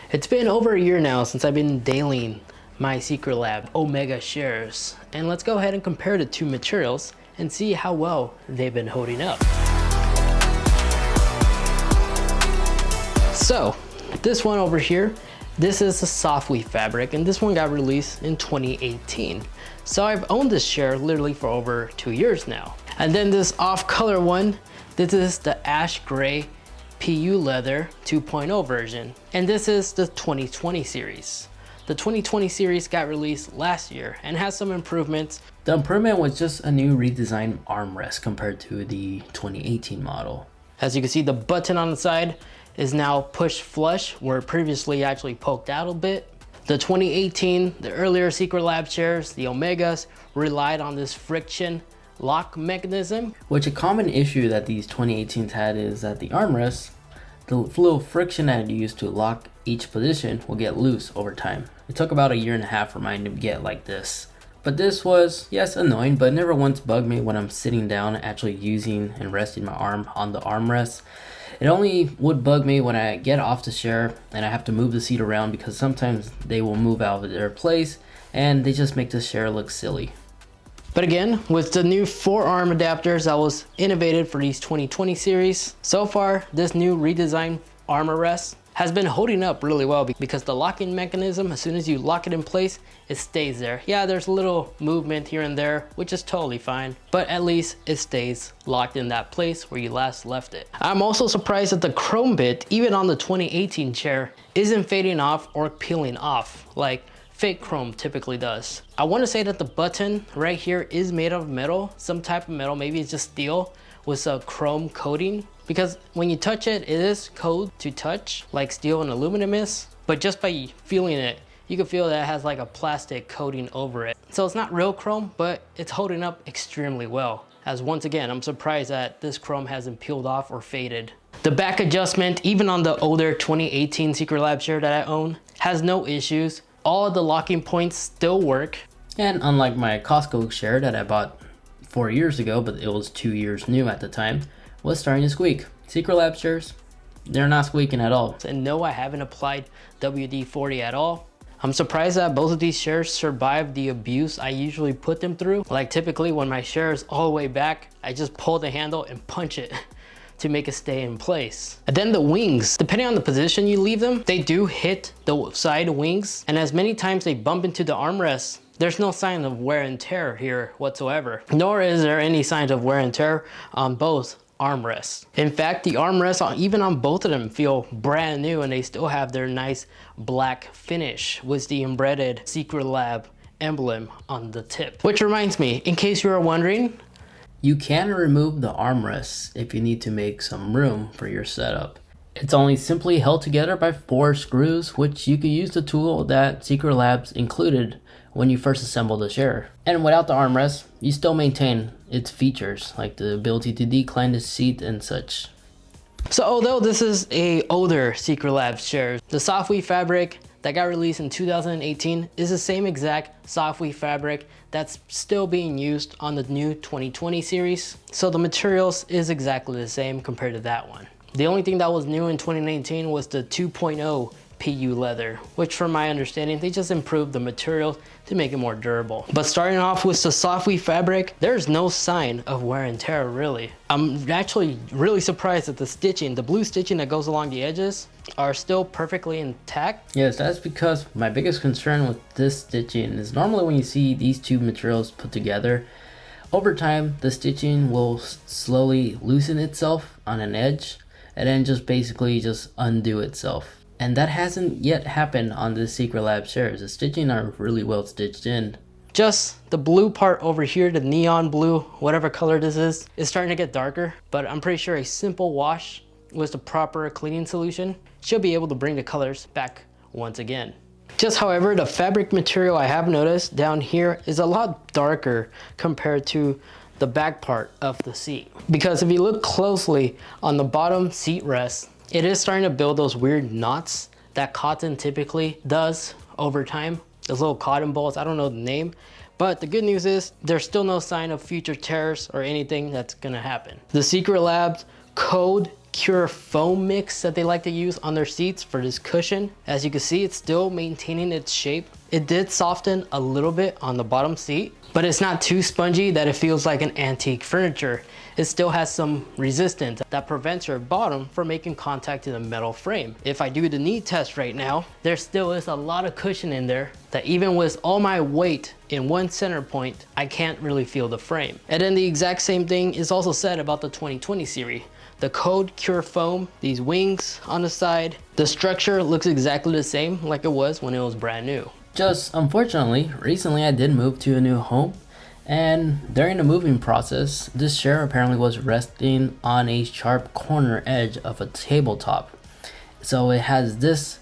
It's been over a year now since I've been dailying my Secretlab Omega shares, and let's go ahead and compare the two materials and see how well they've been holding up. So this one over here, this is a Softweave fabric, and this one got released in 2018. So I've owned this share literally for over 2 years now. And then this off-color one, this is the ash gray PU leather 2.0 version, and this is the 2020 series. The 2020 series got released last year and has some improvements. The improvement was just a new redesigned armrest compared to the 2018 model. As you can see, the button on the side is now push flush, where previously actually poked out a bit. The 2018, the earlier Secretlab chairs, the Omegas, relied on this friction lock mechanism, which a common issue that these 2018s had is that the armrest, the little friction that it used to lock each position will get loose over time. It took about 1.5 years for mine to get like this. But this was, yes, annoying, but never once bugged me when I'm sitting down actually using and resting my arm on the armrest. It only would bug me when I get off the chair and I have to move the seat around, because sometimes they will move out of their place and they just make the chair look silly. But again, with the new 4-arm adapters that was innovated for these 2020 series, so far this new redesigned armrest has been holding up really well, because the locking mechanism, as soon as you lock it in place, it stays there. Yeah, there's a little movement here and there, which is totally fine, but at least it stays locked in that place where you last left it. I'm also surprised that the chrome bit, even on the 2018 chair, isn't fading off or peeling off like fake chrome typically does. I want to say that the button right here is made of metal, some type of metal, maybe it's just steel with a chrome coating, because when you touch it, it is cold to touch like steel and aluminum is, but just by feeling it, you can feel that it has like a plastic coating over it. So it's not real chrome, but it's holding up extremely well. As once again, I'm surprised that this chrome hasn't peeled off or faded. The back adjustment, even on the older 2018 Secretlab chair that I own, has no issues. All of the locking points still work. And unlike my Costco share that I bought 4 years ago, but it was 2 years new at the time, was starting to squeak. Secretlab chairs, they're not squeaking at all. And no, I haven't applied WD-40 at all. I'm surprised that both of these chairs survived the abuse I usually put them through. Like typically when my chair is all the way back, I just pull the handle and punch it to make it stay in place. And then the wings, depending on the position you leave them, they do hit the side wings, and as many times they bump into the armrest, there's no sign of wear and tear here whatsoever, nor is there any signs of wear and tear on both armrests. In fact, the armrests, even on both of them, feel brand new, and they still have their nice black finish with the embedded Secretlab emblem on the tip. Which reminds me, in case you were wondering, you can remove the armrests if you need to make some room for your setup. It's only simply held together by 4 screws, which you can use the tool that Secretlab's included when you first assemble the chair. And without the armrest, you still maintain its features, like the ability to decline the seat and such. So although this is a older Secretlab chair, the Softweave fabric that got released in 2018 is the same exact Softweave fabric that's still being used on the new 2020 series. So the materials is exactly the same compared to that one. The only thing that was new in 2019 was the 2.0 PU leather, which from my understanding, they just improved the material to make it more durable. But starting off with the Softweave fabric, there's no sign of wear and tear really. I'm actually really surprised that the stitching, the blue stitching that goes along the edges, are still perfectly intact. Yes, that's because my biggest concern with this stitching is normally when you see these two materials put together, over time the stitching will slowly loosen itself on an edge and then just basically just undo itself. And that hasn't yet happened on the Secretlab chairs. The stitching are really well stitched in. Just the blue part over here, the neon blue, whatever color this is starting to get darker, but I'm pretty sure a simple wash with the proper cleaning solution should be able to bring the colors back once again. Just however, the fabric material I have noticed down here is a lot darker compared to the back part of the seat. Because if you look closely on the bottom seat rest, it is starting to build those weird knots that cotton typically does over time. Those little cotton balls, I don't know the name, but the good news is there's still no sign of future tears or anything that's gonna happen. The Secretlab's code Cure foam mix that they like to use on their seats for this cushion. As you can see, it's still maintaining its shape. It did soften a little bit on the bottom seat, but it's not too spongy that it feels like an antique furniture. It still has some resistance that prevents your bottom from making contact to the metal frame. If I do the knee test right now, there still is a lot of cushion in there that even with all my weight in one center point, I can't really feel the frame. And then the exact same thing is also said about the 2020 series. The Code Cure foam, these wings on the side, the structure looks exactly the same like it was when it was brand new. Just unfortunately, recently I did move to a new home, and during the moving process, this chair apparently was resting on a sharp corner edge of a tabletop. So it has this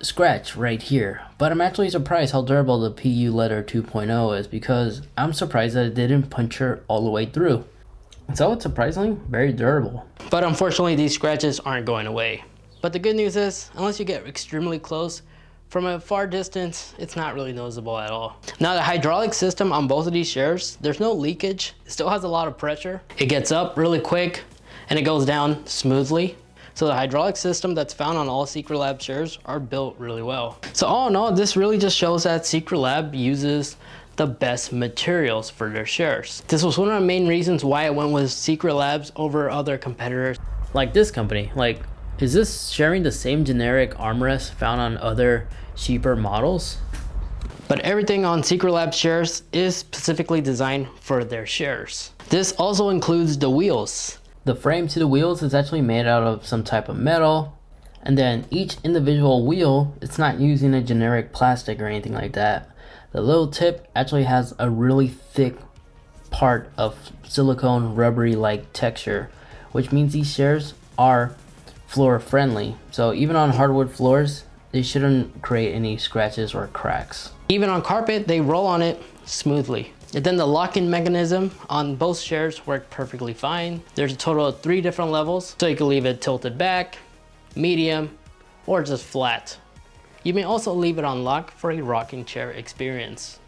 scratch right here. But I'm actually surprised how durable the PU Leather 2.0 is, because I'm surprised that it didn't puncture all the way through. So it's surprisingly very durable. But unfortunately, these scratches aren't going away. But the good news is, unless you get extremely close, from a far distance, it's not really noticeable at all. Now the hydraulic system on both of these chairs, there's no leakage. It still has a lot of pressure. It gets up really quick and it goes down smoothly. So the hydraulic system that's found on all Secretlab chairs are built really well. So all in all, this really just shows that Secretlab uses the best materials for their chairs. This was one of the main reasons why I went with Secretlabs over other competitors. Like this company, is this sharing the same generic armrest found on other cheaper models? But everything on Secretlab chairs is specifically designed for their chairs. This also includes the wheels. The frame to the wheels is actually made out of some type of metal, and then each individual wheel, it's not using a generic plastic or anything like that. The little tip actually has a really thick part of silicone rubbery like texture, which means these chairs are floor friendly. So even on hardwood floors, they shouldn't create any scratches or cracks. Even on carpet, they roll on it smoothly. And then the lock-in mechanism on both chairs work perfectly fine. There's a total of 3 different levels, so you can leave it tilted back, medium, or just flat. You may also leave it on lock for a rocking chair experience.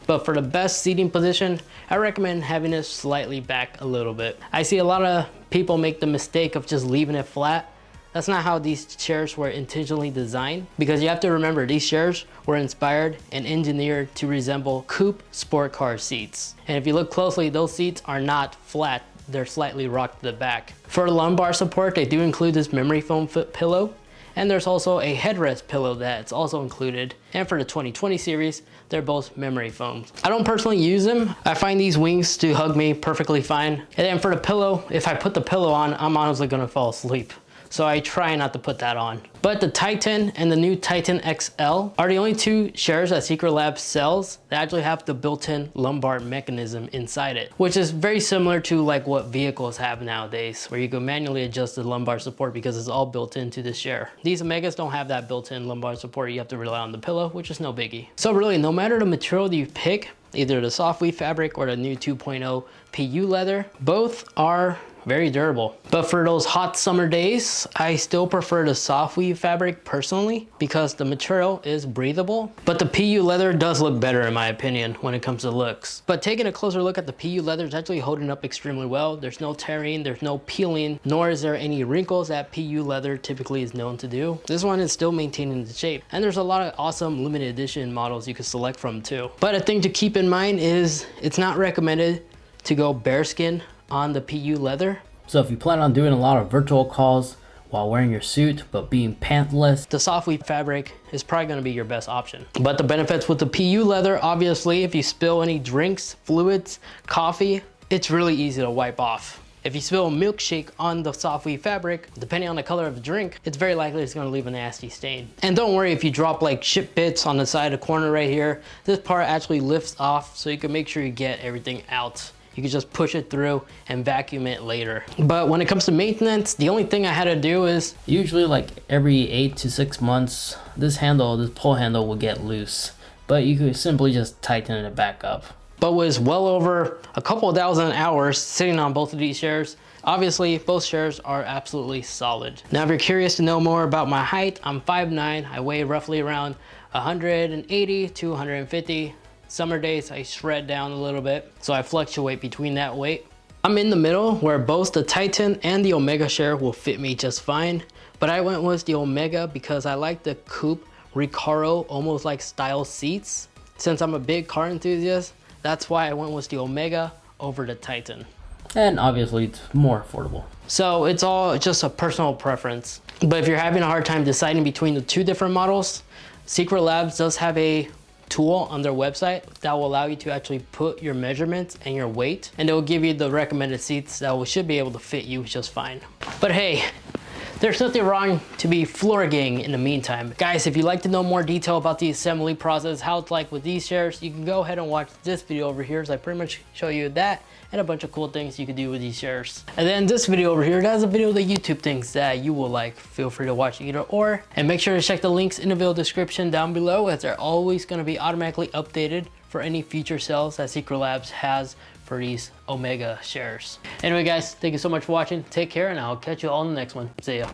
But for the best seating position, I recommend having it slightly back a little bit. I see a lot of people make the mistake of just leaving it flat. That's not how these chairs were intentionally designed, because you have to remember these chairs were inspired and engineered to resemble coupe sport car seats. And if you look closely, those seats are not flat, they're slightly rocked to the back. For lumbar support, they do include this memory foam foot pillow, and there's also a headrest pillow that's also included. And for the 2020 series, they're both memory foams. I don't personally use them. I find these wings to hug me perfectly fine. And then for the pillow, if I put the pillow on, I'm honestly gonna fall asleep. So I try not to put that on. But the Titan and the new Titan XL are the only 2 chairs that Secretlab sells that actually have the built-in lumbar mechanism inside it, which is very similar to like what vehicles have nowadays, where you can manually adjust the lumbar support because it's all built into the chair. These Omegas don't have that built-in lumbar support. You have to rely on the pillow, which is no biggie. So really, no matter the material you pick, either the Softweave fabric or the new 2.0 PU leather, both are very durable. But for those hot summer days, I still prefer the Softweave fabric personally, because the material is breathable. But the PU leather does look better in my opinion when it comes to looks. But taking a closer look at the PU leather, is actually holding up extremely well. There's no tearing, there's no peeling, nor is there any wrinkles that PU leather typically is known to do. This one is still maintaining the shape. And there's a lot of awesome limited edition models you can select from too. But a thing to keep in mind is it's not recommended to go bearskin on the PU leather. So if you plan on doing a lot of virtual calls while wearing your suit but being pantless, the Softweave fabric is probably going to be your best option. But the benefits with the PU leather, obviously, if you spill any drinks, fluids, coffee, it's really easy to wipe off. If you spill a milkshake on the Softweave fabric, depending on the color of the drink, it's very likely it's going to leave a nasty stain. And don't worry if you drop like chip bits on the side of the corner right here. This part actually lifts off, so you can make sure you get everything out. You can just push it through and vacuum it later. But when it comes to maintenance, the only thing I had to do is usually like every 8 to 6 months, this pull handle will get loose, but you could simply just tighten it back up. But with well over a couple thousand hours sitting on both of these chairs, obviously both chairs are absolutely solid. Now if you're curious to know more about my height, I'm 5'9", I weigh roughly around 180 to 150. Summer days, I shred down a little bit, so I fluctuate between that weight. I'm in the middle where both the Titan and the Omega share will fit me just fine, but I went with the Omega because I like the coupe Recaro almost like style seats. Since I'm a big car enthusiast, that's why I went with the Omega over the Titan. And obviously it's more affordable. So it's all just a personal preference. But if you're having a hard time deciding between the two different models, Secretlab does have a tool on their website that will allow you to actually put your measurements and your weight, and it will give you the recommended seats that should be able to fit you just fine. But hey, there's nothing wrong to be floor gang in the meantime. Guys, if you'd like to know more detail about the assembly process, how it's like with these chairs, you can go ahead and watch this video over here as I pretty much show you that and a bunch of cool things you can do with these chairs. And then this video over here, that's a video of the YouTube things that you will like. Feel free to watch either or. And make sure to check the links in the video description down below, as they're always gonna be automatically updated for any future sales that Secretlab has for these Omega shares. Anyway guys, thank you so much for watching. Take care, and I'll catch you all in the next one. See ya.